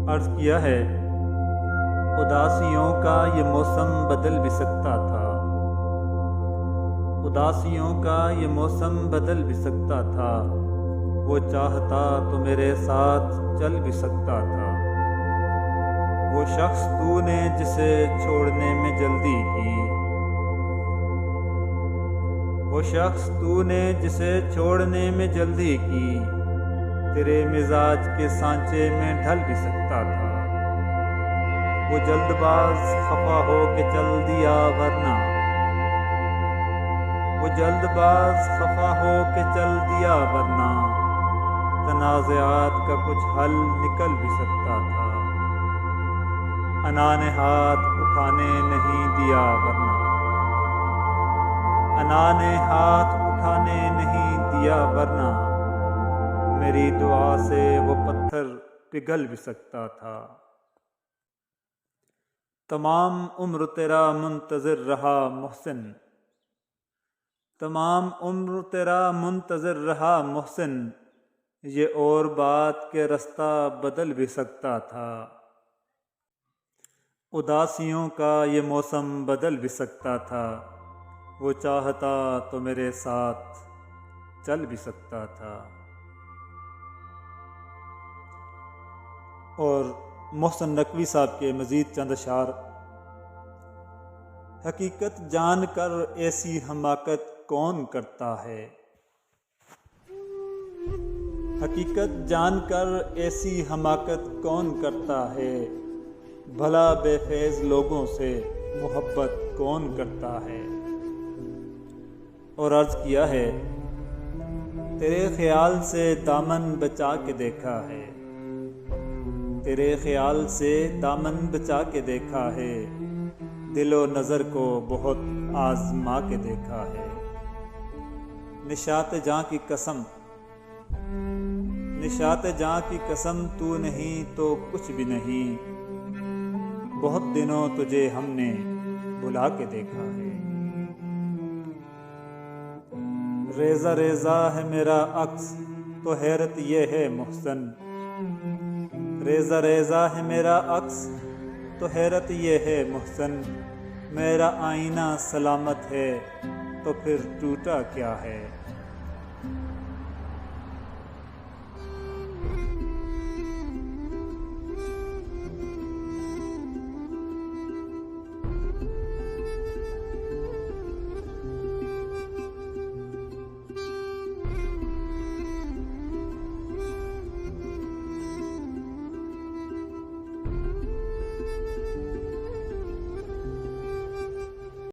अर्ज किया है, उदासियों का ये मौसम बदल भी सकता था। उदासियों का ये मौसम बदल भी सकता था। वो चाहता तो मेरे साथ चल भी सकता था। वो शख्स तूने जिसे छोड़ने में जल्दी की, वो शख्स तूने जिसे छोड़ने में जल्दी की, तेरे मिजाज के सांचे में ढल भी सकता था। वो जल्दबाज खफा हो के चल दिया वरना, वो जल्दबाज खफा हो के चल दिया वरना, तनाज़ात का कुछ हल निकल भी सकता था। अना ने हाथ उठाने नहीं दिया वरना, अना ने हाथ उठाने नहीं दिया वरना, मेरी दुआ से वो पत्थर पिघल भी सकता था। तमाम उम्र तेरा मुंतज़िर रहा मोहसिन, तमाम उम्र तेरा मुंतज़िर रहा मोहसिन, ये और बात के रास्ता बदल भी सकता था। उदासियों का ये मौसम बदल भी सकता था। वो चाहता तो मेरे साथ चल भी सकता था। और मोहसिन नकवी साहब के मज़ीद चंद अशार। हकीकत जानकर ऐसी हमाकत कौन करता है, हकीकत जानकर ऐसी हमाकत कौन करता है, भला बेफैज़ लोगों से मोहब्बत कौन करता है। और अर्ज़ किया है, तेरे ख्याल से दामन बचा के देखा है, तेरे ख्याल से दामन बचा के देखा है, दिलो नज़र को बहुत आज़मा के देखा है। निशात जां की कसम, निशात जां की कसम, तू नहीं तो कुछ भी नहीं, बहुत दिनों तुझे हमने बुला के देखा है। रेज़ा रेज़ा है मेरा अक्स तो हैरत ये है मोहसिन, रेज़ा रेज़ा है मेरा अक्स तो हैरत ये है मोहसिन, मेरा आईना सलामत है तो फिर टूटा क्या है।